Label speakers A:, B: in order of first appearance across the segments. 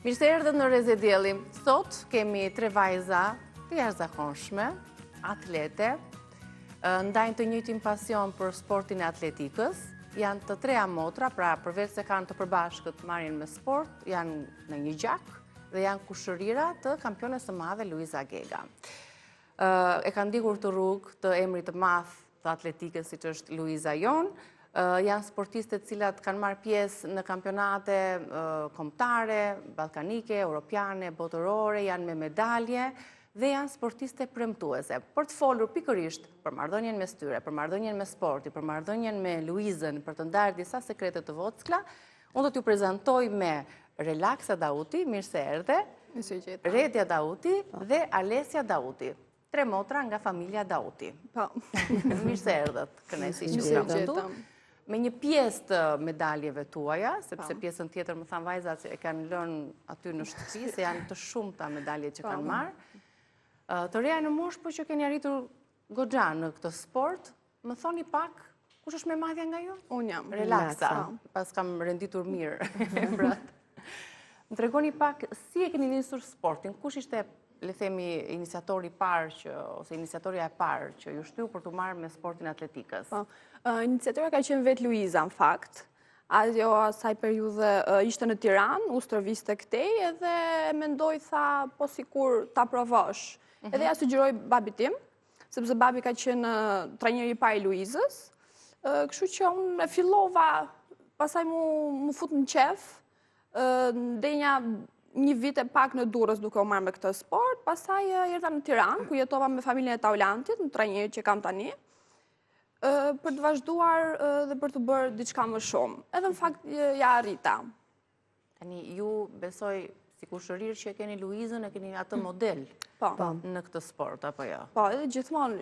A: Mirë se erdhët në Reze Dielli. Sot kemi 3 vajza të jashtëzakonshme, atlete, ndajnë të njëjtin pasion për sportin e atletikës. Janë të treja motra, pra përveç se kanë të përbashkët marrjen me sport, janë në një gjak dhe janë kushërira të kampiones së madhe Luiza Gega. E kanë ndikur të rrugë të emrit të madh të atletikës siç është Luiza jon. Janë sportiste të cilat kanë marrë pjesë në kampionate kombëtare, ballkanike, europiane, botërore, janë me medalje dhe janë sportiste premtuese. Për të folur pikërisht për marrëdhënien mes tyre, për marrëdhënien me sporti, për marrëdhënien me Luizën, për të ndarë disa sekrete të vockla, unë do t'ju prezantoj me Relaxa Dauti, mirë se erdhe, Redia Dauti dhe Alesia Dauti. 3 motra nga familja Dauti. Po. Mirë se erdhët, kënaqësi që kam këtu. Me një pjesë të medaljeve tuaja, sepse pjesën tjetër më thanë vajzat e kanë lënë aty në shtëpi, se janë të shumta medaljet që kanë marrë. Të reja në moshë, po që keni arritur goxha në këtë sport, më thoni pak, kush është me madhja nga ju?
B: Unë jam.
A: Relaxa, pas kam renditur mirë. Më tregoni pak, si e keni nisur sportin? Kush ishte, le themi, iniciatori parë ose iniciatoria e parë që ju shtyu për të marrë me sportin atletikës?
B: Iniciatora ka qenë vetë Luiza, në fakt. Ajo asaj periudhe ishte në Tiranë, u stërviste këtej, edhe mendoj tha, po sikur ta provosh. Edhe ja sugjeroj babit tim, sepse babi ka qenë trajneri i parë i Luizës, kështu që unë e fillova, pasaj mu fut në qef, ndenja një vit e pak në Durrës duke u marrë me këtë sport, pasaj erdha në Tiranë, ku jetova me familjen e Taulantit, në trajneri që kam tani, për të vazhduar dhe për të bërë diçka më shumë. Edhe në fakt ja arrita.
A: Tani, ju besoj si kushërirë që keni Luizën, e keni atë model në këtë sport, apo jo?
B: Po, edhe gjithmonë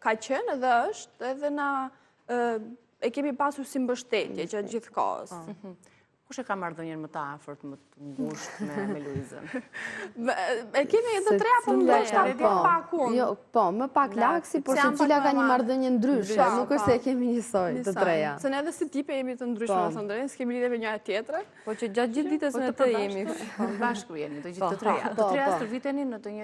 B: ka qenë edhe është, edhe na e kemi pasur si mbështetje gjatë gjithë kohës.
A: Kush e ka marrëdhënien më të afërt, më të ngushtë me Luizën?
B: E kemi edhe treja për ndoshta pak unë.
C: Po, më pak laksi, por se cila ka një marrëdhënie ndryshe, nuk është se e kemi njësoj të treja.
B: Se ne edhe si tipe jemi të ndryshme, së ndërën, s'kemi lidhe me njëra tjetër.
C: Po që gjatë gjithë ditës në të jemi.
A: Bashku jeni, të gjithë të treja. Të treja stërviteni në të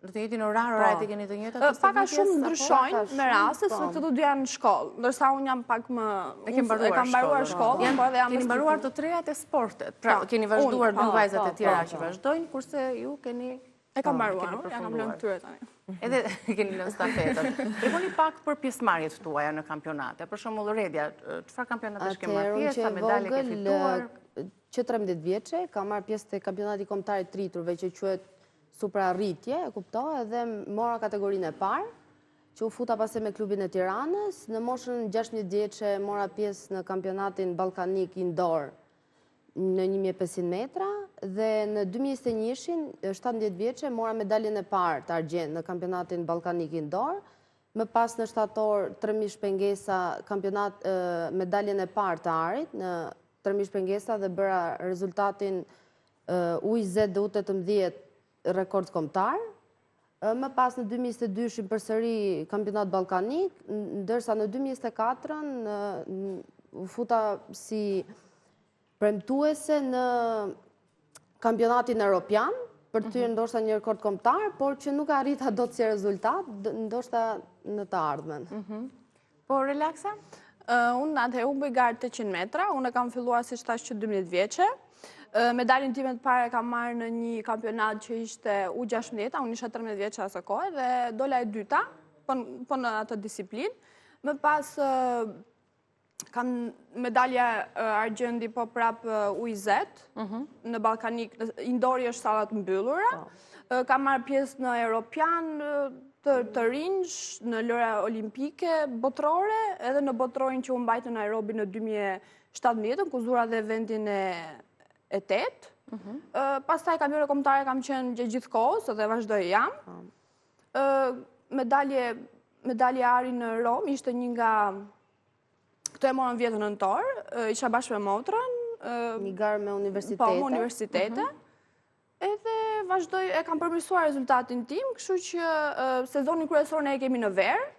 A: njëjtin orar, oraret e keni të njëjta të
B: stërvitjes? Paka shumë ndryshojnë me raste, se të du janë në shkollë. Ndërsa unë jam pak më... E kam mbaruar shkollë.
A: Keni mbaruar të trejat e sportet. Pra, keni vazhduar 2 vajzat e tjera që vazhdojnë, kurse ju keni...
B: E kam mbaruar, ja kam lënë tyre tani.
A: Edhe keni lënë stafetën. Tregoni pak për pjesëmarrjet tuaja në kampionate. Për shembull, Redia, çfarë kampionatesh ke marrë pjesë, medalje ke fituar?
C: Që 13 vjeçe, kam marrë pjesë te kampionati kombëtar i triturve që quhet Supra Rritje, e kuptoj, edhe mora kategorinë e parë, që u futa pastaj me klubin e Tiranës. Në moshën 16 vjeçe mora pjesë në kampionatin ballkanik indoor në 1500 metra dhe në 2021-shin, 17 vjeçe, mora medaljen e parë të argjend në kampionatin ballkanik indoor. Më pas në shtator 3000 shpengesa medaljen e parë të arit në 3000 shpengesa dhe bëra rezultatin UIZ U18 rekord kombëtar. Më pas në 2022 përsëri kampionat ballkanik, ndërsa në 2024 u futa si premtuese në kampionatin europian, për të ndoshta një rekord kombëtar, por që nuk arrita dot si rezultat, ndoshta në të ardhmen.
A: Po, Relaxa?
B: Unë atëherë u bëj garë 800 metra, unë e kam filluar si thash që 12 vjeçe. Medaljen time të parë kam marrë në një kampionat që ishte U16, unë isha 13 vjeçe asë kohë dhe dola e dyta, po në atë disiplinë. Më pas kam medalja argjendi po prap UIZ, në ballkanik, indori është sallat mbyllura. Kam marrë pjesë në Europian, të rinj, në lëra olimpike, botërore, edhe në botërorin që u mbajtë në Nairobi në 2017, ku zura dhe vendin e 8. Pastaj kampione kombëtare kam qenë gjithë kohës dhe vazhdoj jam. Medalje ari në Rom ishte një nga... Këto e morën vjetën nëntor, isha bashkë me motrën.
C: Një garë me universitete.
B: Po, me universitete. Edhe vazhdoj, e kam përmirësuar rezultatin tim, kështu që sezonin kryesor ne e kemi në verë,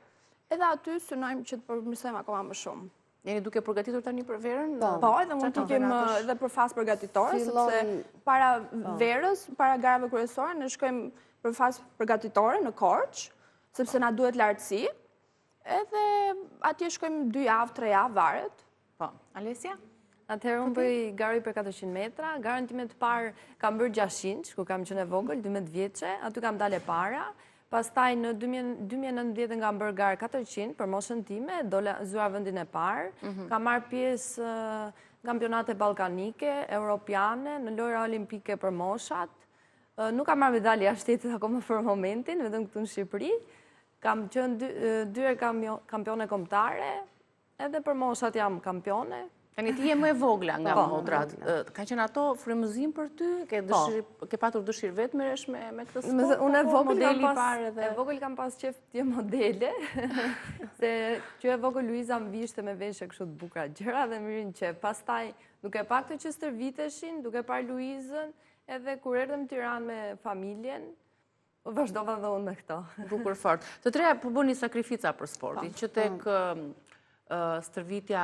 B: edhe aty synojmë që të përmirësojmë akoma më shumë.
A: Jeni duke përgatitur tani për verën?
B: Po, edhe mund të ikim edhe për fazë përgatitore, sepse para verës, para garave kryesore, ne shkojmë për fazë përgatitore në Korçë, sepse na duhet lartësi, edhe atje shkojmë 2 javë, 3 javë, varet.
A: Po, Alessia?
D: Atëherë unë bëj garë për 400 metra, garën time të parë kam bërë 600, ku kam qenë e vogël, 12 vjeçe, aty kam dalë para. Pastaj në 2019 kam bërë garë 400 për moshën time, dola zura vendin e parë. Kam marrë pjesë kampionate ballkanike, europiane, në lojra olimpike për moshat. Nuk kam marrë medalje jashtë shtetit akoma për momentin, vetëm këtu në Shqipëri. Kam qenë 2 herë kampione kombëtare, edhe për moshat jam kampione.
A: Tani ti je më e vogla nga modrat. Ka qenë ato frymëzim për ty? Ke patur dëshirë vetë meresh me këtë sport?
D: Unë e vogël kam pas qef t'je modele, se që e vogël Luiza më vishte me veshje kështu të bukura gjëra dhe më rinë qef. Pastaj, duke pak të që stërviteshin, duke par Luizën, edhe kur erdhëm Tiranë me familjen, vazhdova dhe unë me këto.
A: Bukur fort. Të treja po bëni sakrifica për sportin, që tek stërvitja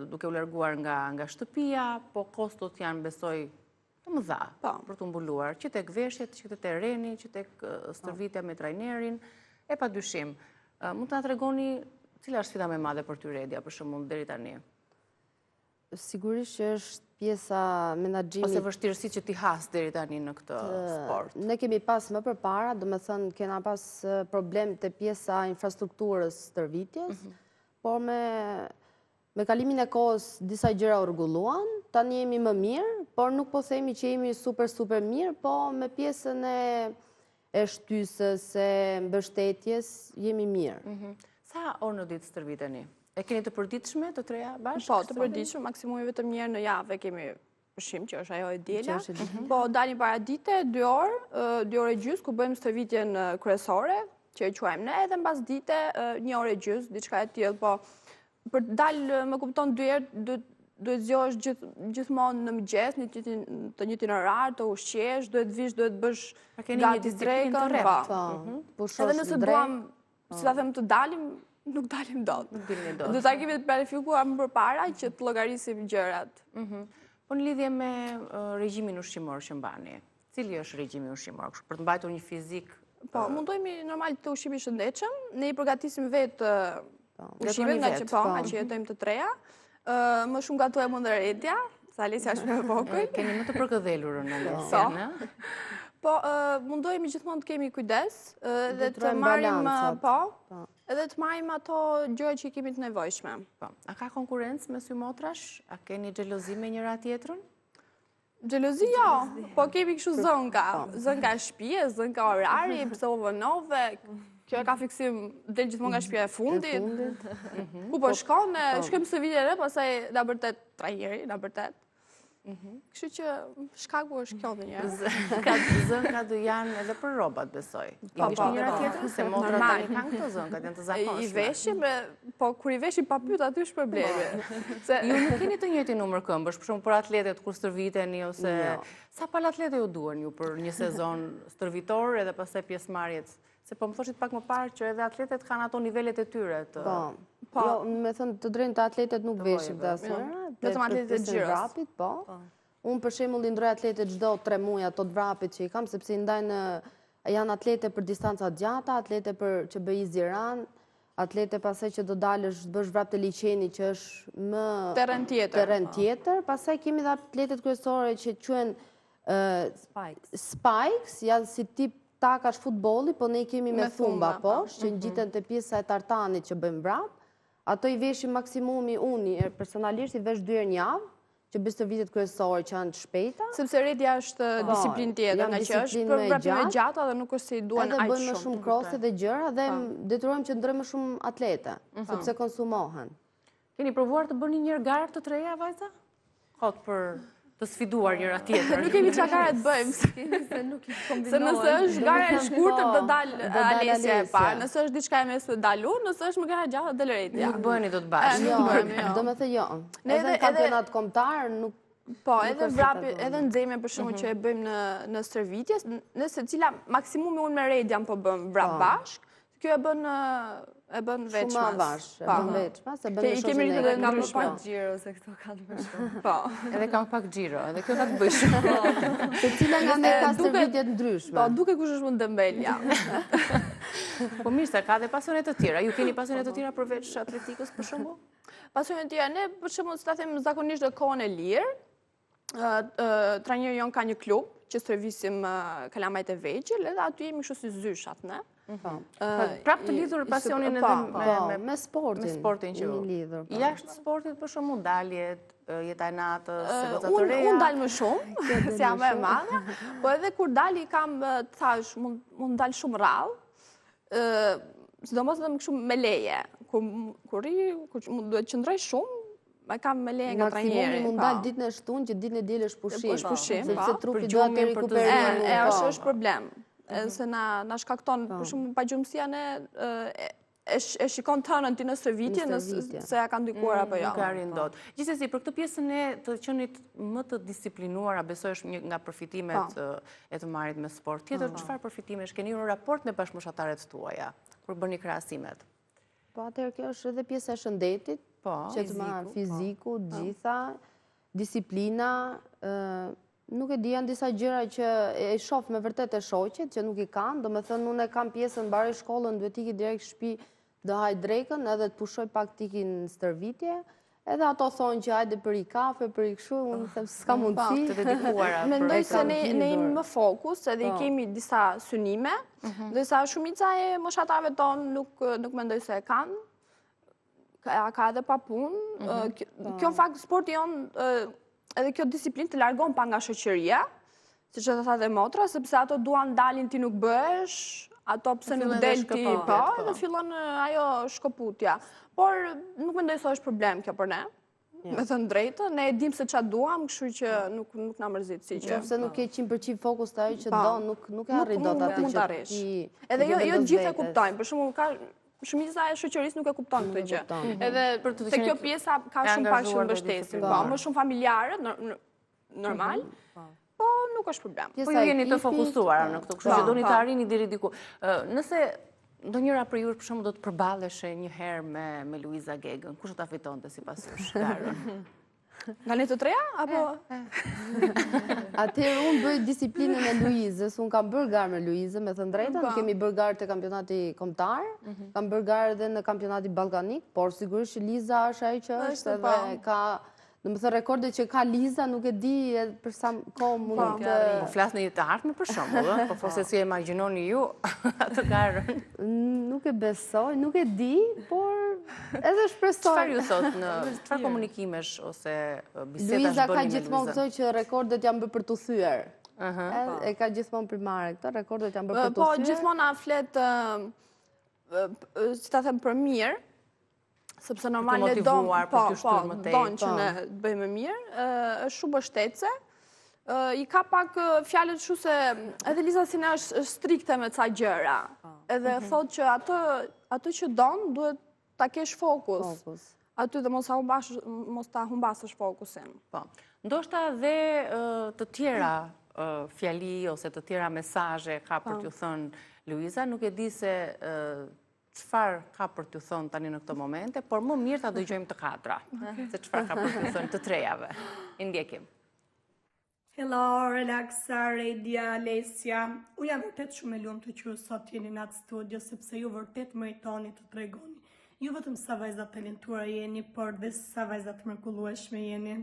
A: duke u larguar nga shtëpia, po kostot janë besoj të mëdha për të mbuluar, që tek veshjet, që tek terreni, që tek stërvitja me trajnerin, e pa dyshim. Mund të na tregoni cila është sfida më e madhe për ty Redia, për shembull deri tani?
C: Sigurisht që është pjesa menaxhimit.
A: Ose vështirësi që ti has deri tani në këtë sport.
C: Ne kemi pas më përpara, domethënë kena pas problem te pjesa infrastrukturës stërvitjes. Por me kalimin e kohës disa gjëra u rregulluan, tani jemi më mirë, por nuk po themi që jemi super mirë, po me pjesën e shtysës, e mbështetjes, jemi mirë.
A: Sa orë në ditë stërviteni? E keni të përditshme të treja bashkë?
B: Po, të përditshme, maksimumi vetëm një herë në javë kemi pushim, që është ajo e diela. Po, dalim para dite, 2 orë, 2 orë e gjysmë, ku bëjmë stërvitjen kryesore, që e quajmë ne, edhe mbas dite 1 orë e gjysmë, diçka e tillë, po për të dalë, më kupton 2 herë, duhet zgjohesh gjithmonë në mëngjes, në të njëjtin orar, të ushqesh, duhet vish, duhet bësh gati drekën, po. Edhe nëse duam, si ta them, të dalim, nuk dalim dot. Do ta kemi të planifikuar më përpara që të llogarisim gjërat.
A: Po në lidhje me regjimin ushqimor që mbani, cili është regjimi ushqimor, për të mbajtur një fizik?
B: Po, mundojmë normal të ushqimi shëndetshëm, ne i përgatisim vetë ushqimet nga që jetojmë të treja. Më shumë gatuaj mund dhe Redia, sa Alessia është me vogël.
A: Keni më të përkëdhelurën në Alessia, në?
B: Po, mundojmë gjithmonë të kemi kujdes, dhe të marrim, edhe të marrim ato gjëra që i kemi të nevojshme.
A: A ka konkurrencë mes ju motrash? A keni xhelozi me njëra tjetrën?
B: Xhelozi jo, po kemi kështu zënka shtëpie, zënka orari, pse u vënove, kjo e ka fiksim del gjithmonë nga shtëpia e fundit. Ku po shkon, shkojmë së vite re, pastaj na bërtet trajneri, na bërtet. Kështu që shkaku është kjo dhe njërë.
A: Zënkat janë edhe për robat, besoj. I vishë njëra tjetër, se motrat tani kanë këto zënkat, janë të zakonshme.
B: I veshim, po kur i veshim pa pyet, aty është problemi.
A: Ju nuk keni të njëjtin numër këmbësh, për shumë për atletet kur stërviteni, ose sa palë atlete ju duhen ju për një sezon stërvitor edhe pastaj pjesëmarrjet? Se po më thoshit pak më parë që edhe atletet kanë ato nivelet e tyre të...
C: Po, me thënë të drejtë të atletet nuk veshim të asnjëra.
B: Vetëm atletet e gjyrës.
C: Po. Unë për shembull i ndroj atletet çdo 3 muaj ato të vrapit që i kam, sepse i ndajnë janë atlete për distanca të gjata, atlete për që bëj Ziran, atlete pastaj që do dalësh të bësh vrap të liçeni që është më terren tjetër. Pastaj kemi dhe atletet kryesore që quhen spikes, janë si tip takash futbolli, po ne kemi me thumba poshtë, që ngjiten te pjesa e tartanit që bëjmë vrap. Ato i veshim maksimumi unë personalisht i vesh 2 herë në javë, që bëj stërvitjet kryesore që janë të shpejta.
B: Sepse Redia është disiplinë tjetër, nga që është për vrapime gjata dhe nuk është si duan aq shumë.
C: Edhe bëjmë më shumë krose dhe gjëra dhe detyrojmë që ndrojmë më shumë atlete, sepse konsumohen.
A: Keni provuar të bëni një garë të treja, vajza? Hot për të sfiduar njëra tjetër.
B: Nuk kemi çakare të bëjmë. Se nëse është gara e shkurtër do dal Alessia e parë, nëse është diçka e mesme dal unë, nëse është më gara e gjatë del Redia.
A: Nuk bëheni dot bashkë.
C: Jo, domethënë jo. Edhe në kampionat kombëtar nuk.
B: Po, edhe vrapi, edhe nxemja për shkakun që e bëjmë në stërvitjes, nëse cila maksimumi unë me Redian po bëm vrap bashk, Kjo e bën veçmas.
C: Shumë avash, e bën veçmas, e bën në
B: Kemi
C: shoqën
B: rritë
C: e
D: Kam
C: ndryshme.
D: pak xhiro se këto kanë më shumë.
B: Po.
A: Edhe kam pak xhiro, edhe kjo ka të bëjë shumë.
C: Se cila nga ne ka
B: duke-
C: stërvitje të ndryshme.
B: Po, duke kush është më Dembelja.
A: Po mirë, se ka dhe pasionet të tjera. Ju keni pasionet të tjera përveç atletikës, për shembull?
B: Pasionet tjera, ne për shembull, si ta them zakonisht në kohën e lirë, trajneri jon ka një klub që servisim kalamajt e vegjël, edhe aty jemi kështu si zyshat, ne.
A: Prap të lidhur pasionin edhe
C: me sportin.
A: me sportin që
C: jemi lidhur.
A: jashtë sportit për shembull daljet, jeta e natës, goca të reja.
B: Unë dalë më shumë, se jam e madhe, po edhe kur dali kam, thash, mund dalë shumë rrallë, sidomos edhe më kështu me leje. Kur duhet qëndroj shumë, ma kam me leje nga trajneri.
C: Maksimumi mund dalë ditën e shtunë që ditën e diel është pushim.
B: Është pushim,
C: sepse
B: po.
C: trupi
A: Për
C: do të
A: gjumin, për të
C: rikuperuar.
B: Është problem. Se na shkakton, për shumë pa gjumësia ne e shikon të hënën ti në stërvitje, se ja ka ndikuar apo jo.
A: Nuk arrin dot. Gjithsesi, për këtë pjesën e të qenit më të disiplinuara, besoj është një nga përfitimet e të marrit me sport. Tjetër, çfarë përfitimesh keni në raport me bashkëmoshataret tuaja, kur bëni krahasimet?
C: Po atëherë kjo është edhe pjesa e shëndetit, që të marrë fiziku, gjitha, disiplina, nuk e di, janë disa gjëra që e shoh me vërtet e shoqet, që nuk i kanë, do me thënë, unë e kam pjesën mbaroj shkollën, duhet iki direkt shtëpi, do haj drekën, edhe të pushoj pak tiki në stërvitje, edhe ato thonë që hajde për i kafe, për i këshu, unë them s'ka mundësi.
A: Të dedikuara.
B: Mendoj se ne jemi më fokus, edhe i kemi disa synime, ndërsa shumica e moshatarëve tonë nuk mendoj se e kanë, ka edhe pa punë. Kjo fakt sporti jonë, edhe kjo disiplinë të largon pa nga shoqëria, siç e tha dhe motra, sepse ato duan dalin ti nuk bëhesh, ato pse nuk del ti, po, edhe fillon ajo shkoputja. Por nuk mendoj se është problem kjo për ne. Me thënë drejtë, ne e dim se çfarë duam, kështu që nuk na mërzit si që.
C: Nëse nuk ke 100% fokus të ajo që do, nuk e arrit dot atë që ti.
B: Edhe jo gjithë e kuptojnë, për shembull ka shumica e shoqërisë nuk e kupton këtë gjë. Edhe se kjo pjesa ka shumë pak shëmbështesin, po, më shumë familjare, normal, po nuk është problem.
A: Po ju jeni të fokusuara në këtë, kështu që doni të arrini deri diku. Nëse ndonjëra për ju për shembull do të përballeshe një herë me Luiza Gegën, kush do ta fitonte sipas jush garën?
B: Nga ne të treja, apo?
C: Atëherë unë bëj disiplinën e Luizës, unë kam bërë garë me Luizën, me thënë drejtën, kemi bërë garë të kampionati kombëtar, kam bërë garë edhe në kampionati ballkanik, por sigurisht që Liza është ajo që është edhe ka, do më thë rekordet që ka Liza, nuk e di për sa kohë mund të...
A: Po flasni të ardhme për shembull, po forse si e imagjinoni ju atë garën.
C: Nuk e besoj, nuk e di, por edhe shpresoj.
A: Çfarë ju thot çfarë komunikimesh ose biseda bëni me
C: Luiza ka
A: Luizën?
C: gjithmonë këto që rekordet janë bërë për të thyer. E ka gjithmonë primare këto, rekordet janë bërë për të thyer.
B: Po, gjithmonë na flet, si ta them, për mirë, sepse normal ne donë që ne bëjmë mirë, është shumë bështetëse, i ka pak fjalët shu se edhe Liza si ne është strikte me ca gjëra, edhe thot që atë që donë duhet ta kesh fokus, aty dhe mos ta humbasësh fokusin.
A: Po, ndoshta dhe të tjera fjali ose të tjera mesazhe ka për t'ju thënë Luiza, nuk e di se çfarë ka për t'ju thënë tani në këto momente, por më mirë ta dëgjojmë të katra, se çfarë ka për t'ju thënë të trejave. I ndjekim.
E: Hello, Relaxa, Redia, Alessia. Unë jam vërtet shumë e lumtur që ju sot jeni në atë studio, sepse ju vërtet meritoni të tregoni. Ju vetëm sa vajza talentuara jeni, por dhe sa vajza të mrekullueshme jeni.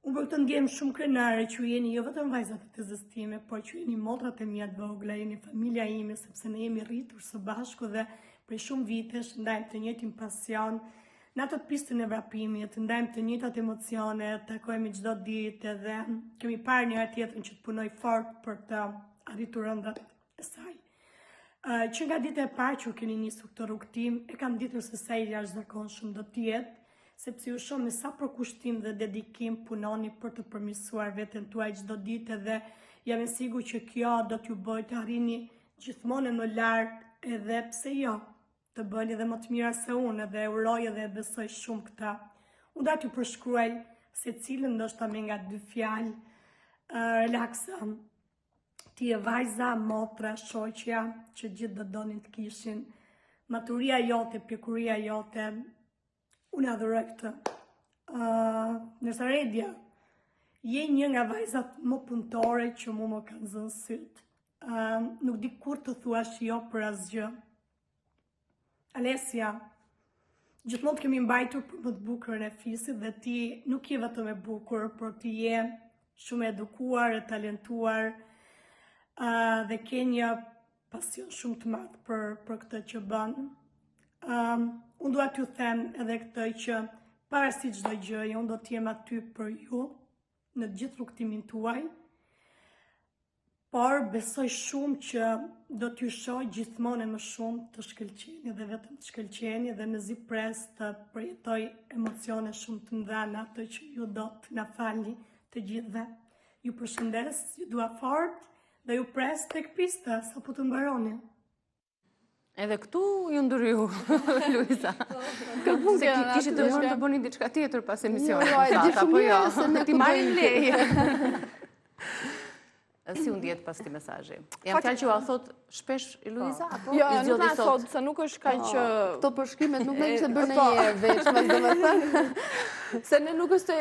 E: Unë për të ndjem shumë krenare që ju jeni jo vetëm vajzat e të zëstime, por që jeni motrat e mia të vogla, jeni familja ime, sepse ne jemi rritur së bashku dhe prej shumë vitesh ndajmë të njëjtin pasion, në atë pistën e vrapimit, ndajmë të njëjtat emocione, takojmë çdo ditë dhe kemi parë njëra tjetrën që të punoj fort për të arritur rëndat e saj. Që nga dita e parë që u keni nisur këtë rrugtim, e kam ditur se sa i jashtëzakonshëm do të jetë, sepse ju shoh me sa përkushtim dhe dedikim punoni për të përmirësuar veten tuaj çdo ditë dhe jam e sigurt që kjo do t'ju bëjë të arrini gjithmonë më lart, edhe pse jo, të bëni edhe më të mira se unë, dhe uroj edhe e besoj shumë këta. Unë do t'ju përshkruaj secilën ndoshta me nga 2 fjalë. Relaksa. Ti e vajza, motra, shoqja që gjithë do donin të kishin. maturia jote, pjekuria jote, unë adhuroj këtë. Nërsa Redja, je një nga vajzat më punëtore që mu më kanë zënë sytë. Nuk di kur të thuash jo për asgjë. Alessia, gjithmonë të kemi mbajtur për më të bukurën e fisit dhe ti nuk je vetëm e bukur, por ti je shumë edukuar, e talentuar dhe ke një pasion shumë të madh për këtë që bën. Unë dua t'ju them edhe këtë që para si çdo gjëje, unë do t'jem aty për ju në gjithë rrugtimin tuaj, por besoj shumë që do t'ju shoh gjithmonë më shumë të shkëlqeni dhe vetëm të shkëlqeni dhe mezi pres të përjetoj emocione shumë të mëdha në atë që ju do të na falni të gjithëve. Ju përshëndes, ju dua fort dhe ju pres tek pista sapo të mbaroni.
A: Edhe këtu ju ndryu, Luiza. Se kishit të mund të bëni diçka tjetër pas emisionit. Apo jo, ti marrin leje. Si unë djetë pas ti mesazhi? Jam fjalë që u a thot shpesh Luiza?
B: Jo, nuk na thot, se nuk është kaq që...
C: Këto përshkrimet nuk ne kishte bërë ndonjëherë veç, do të thënë.
B: Se ne nuk është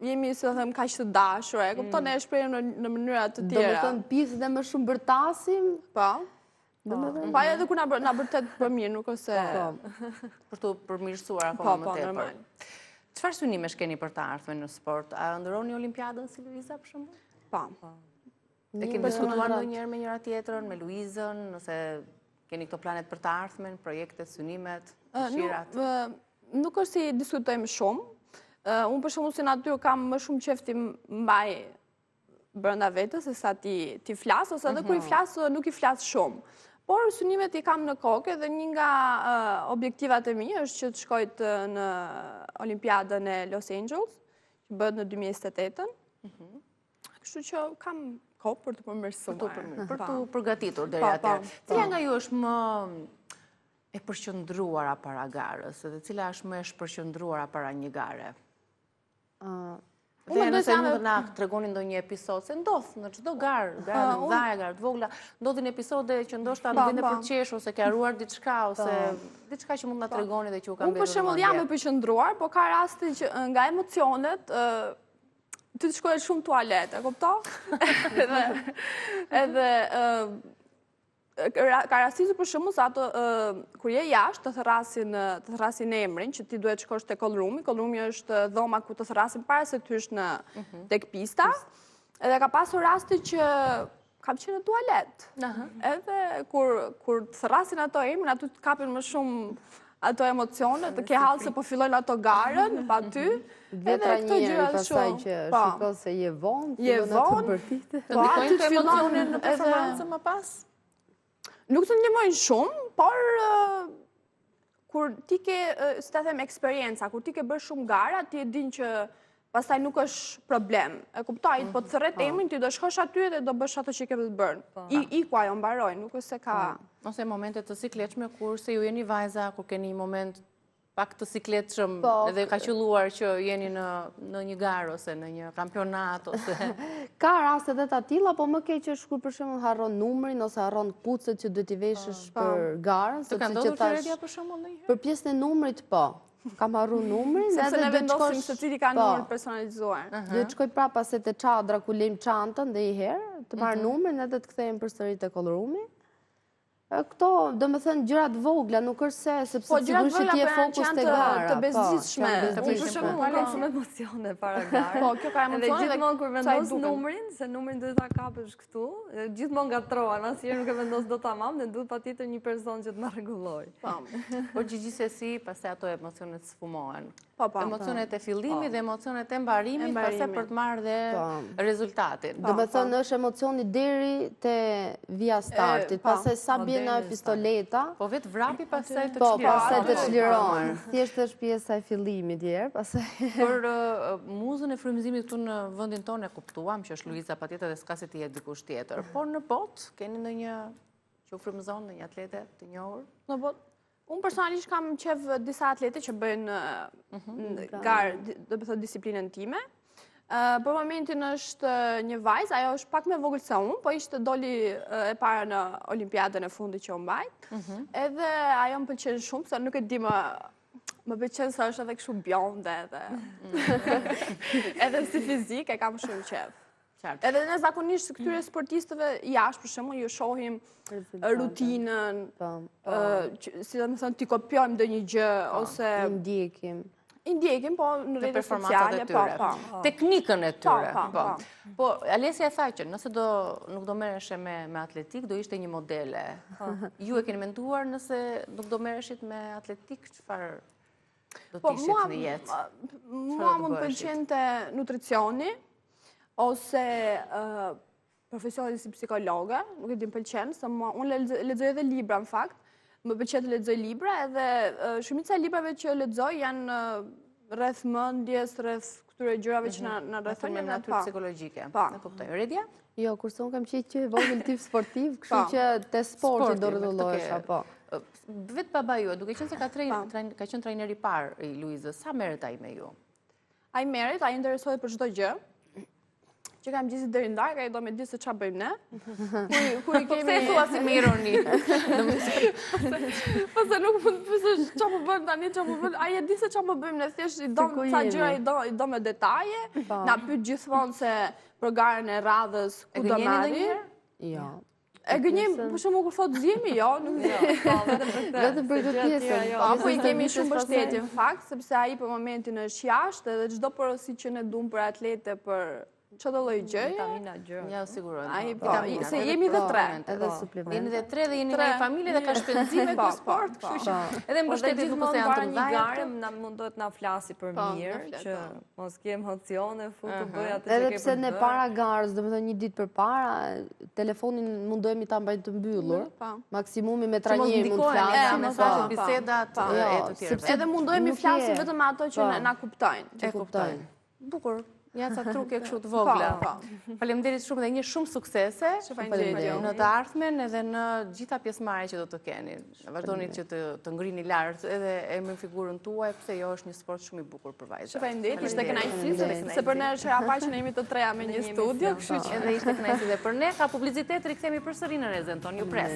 B: jemi, si them, kaq të dashur, e kupton, ne shprehim në mënyra të tjera.
C: Do të thënë pisë dhe më shumë bërtasim.
B: Po. Pa edhe ku na bërtet për mirë, nuk ose...
A: Për të përmirësuar akoma më tepër. Çfarë synimesh keni për të ardhmen në sport? A ndërroni Olimpiadën si Luiza për shembull?
B: Po.
A: E keni diskutuar ndonjëherë me njëra tjetrën, me Luizën, nëse keni këto planet për të ardhmen, projektet, synimet, dëshirat?
B: Nuk është si diskutojmë shumë. Unë për shembull si natyrë kam më shumë qef ti mbaj brenda vetës se sa ti flas, ose edhe kur i flas nuk i flas shumë. Por synimet i kam në kokë dhe një nga objektivat e mi është që të shkoj në Olimpiadën e Los Angeles, që bëhet në 2028. Kështu që kam kohë për të përmirësuar.
A: Për të përgatitur deri atëherë. Cila nga ju është më e përqendruara para garës, dhe cila është më e shpërqendruara para një gare? Dhe nëse mund të na tregoni ndonjë episod, se ndodh në çdo garë, garë të mëdha, garë të vogla, ndodhin episode që ndoshta nuk vjen për qesh ose ke harruar diçka ose diçka që mund na tregoni dhe që u ka mbetur.
B: Unë për shembull jam e përqendruar, por ka raste që nga emocionet ti të shkojë shumë tualet, e kupton? Edhe ka rastitur për shembull se ato kur je jashtë të thrasin emrin që ti duhet shkosh te callroom-i. Callroom-i është dhoma ku të thrasin para se të hysh tek pista. Edhe ka pasur raste që kam qenë në tualet. Edhe kur të thrasin ato emrin, aty të kapin më shumë ato emocione, të ke hallë se po fillojnë ato garën pa ty.
C: Vetra njëri pasaj që shiko se je vonë, fillon të bërtitë.
A: Të ndikojnë të emocionin në performancën më pas?
B: Nuk të ndihmojnë shumë, por kur ti ke, si ta them, eksperienca, kur ti ke bërë shumë gara, ti e din që pastaj nuk është problem. E kuptoj, po të thërret emrin, ti do shkosh aty dhe do bësh ato që ke të bërë. Iku ajo mbaroj, nuk është se ka...
A: Ose momente të sikletshme kur se ju jeni vajza, kur keni një moment pak të sikletshëm edhe ka qelluar që jeni në një garë ose në një kampionat ose...
C: Ka raste dhe të tilla, po më keq është kur për shembull harron numrin ose harron kputucët që duhet i veshësh për garën,
A: sepse që tash... Redja për shembull ndonjëherë?
C: Për pjesën e numrit po. Kam harruar numrin,
B: sepse ne vendosim se cili ka numër personalizuar.
C: Duhet të shkoj prapa se te çadra ku lejm çantën dhe një herë, të marr numrin edhe të kthehem përsëri te callroom-i. Këto, do më thënë, gjërat vogla, nuk është se, sepse sigurisht që ti e fokus të gara.
B: Të bezdisshme.
D: Për shembull, unë kam shumë emocione para garës.
B: Po, kjo ka emocione
D: dhe gjithmonë kur vendos numrin, se numrin duhet ta kapësh këtu, gjithmonë gatrohen, asnjëherë nuk e vendos dot tamam, dhe duhet patjetër një person që të na rregullojë.
A: Por gjithsesi, pastaj ato emocionet sfumohen.
B: Emocionet
A: e fillimit dhe emocionet e mbarimit, pastaj për të marrë dhe rezultatin.
C: Do të thënë është emocioni deri te via startit, pastaj sa bie në pistoleta.
A: Po vetë vrapi pastaj të
C: çliron. Po, pastaj të çliron. Thjesht është pjesa e fillimit djerë, pastaj.
A: Për muzën e frymëzimit këtu në vendin tonë e kuptuam që është Luiza patjetër dhe s'ka se ti jetë dikush tjetër. Por në botë keni ndonjë që u frymëzon, ndonjë atlete të njohur?
B: Në botë unë personalisht kam qef disa atlete që bëjnë garë, do të thotë disiplinën time. Për momentin është një vajzë, ajo është pak me vogël se unë, po ishte doli e para në Olimpiadën e fundit që u mbajt. Edhe ajo më pëlqen shumë, se nuk e di më pëlqen se është edhe kështu bjonde edhe si fizik e kam shumë qef. Edhe ne zakonisht këtyre sportistëve jashtë, për shembull, ju shohim rutinën, si dhe më thënë, t'i kopjojmë ndonjë gjë, ose ndjekim, po në rrjetet sociale, po.
A: Teknikën e tyre, po. Po, Alesia tha që nëse nuk do merreshe me atletik, do ishte një modele. Ju e keni menduar nëse nuk do merreshit me atletik, çfarë do të ishit në jetë?
B: Mua më pëlqente nutricioni, ose profesioni si psikologe, nuk e di më pëlqen, se unë lexoj edhe libra në fakt, më pëlqen të lexoj libra, edhe shumica e librave që lexoj janë rreth mendjes, rreth këtyre gjërave që na rrethojnë
A: në natyrë psikologjike. E kuptoj. Redja?
C: Jo, kurse unë kam qenë që vogël tip sportiv, kështu që te sporti do rrotullohesha, po.
A: Vetë baba ju, duke qenë se ka qenë trajner i parë i Luizës, sa merret ai me ju?
B: Ai merret, ai interesohet për çdo gjë. Që kam gjithë deri ndarë, ai do me di se çfarë bëjmë ne. Ku i kemi...
A: Po pse thua si me ironi?
B: Po se nuk mund të pyesësh çfarë po bën tani, çfarë po bën. Ai e di se çfarë po bëjmë ne, thjesht i do ca gjëra i do me detaje. Na pyet gjithmonë se për garën e radhës ku do marri.
C: Jo.
B: E gënjem, për shembull kur thotë zgjemi, jo, nuk
C: vetëm për këtë pjesën.
B: Po i kemi shumë mbështetje në fakt, sepse ai për momentin është jashtë edhe çdo porosi që ne duam për atlete, për çdo lloj gjëje.
D: Vitamina gjë.
A: Ja, sigurohet.
B: Ai se jemi dhe tre.
C: Edhe suplement.
A: Jeni dhe tre dhe jeni në një familje dhe ka shpenzime për sport, kështu që edhe mbështetjet nuk ose janë të
D: mëdha. Një garë na mundohet na flasi për mirë, që mos ke emocione, fut të bëj atë që ke.
C: Edhe pse ne para garës, domethënë një ditë përpara, telefonin mundohemi ta mbajmë të mbyllur. Maksimumi me trajnerin mund të flasim,
A: mesazhe, bisedat e të tjerë.
B: Edhe mundohemi flasim vetëm ato që na kuptojnë.
C: Që kuptojnë.
A: Bukur. Ja ca truke kështu të vogla. Faleminderit shumë dhe një shumë suksese në të ardhmen edhe në gjitha pjesëmarrjet që do të keni. Vazhdoni që të ngrini lart edhe emrin figurën tuaj, pse jo është një sport shumë i bukur për vajzat.
B: Faleminderit, ishte kënaqësi se për ne është hera parë që ne jemi të treja me një studio, kështu që
A: edhe ishte kënaqësi edhe për ne. Ka publicitet, rikthehemi përsëri në Rezent Ton, ju pres.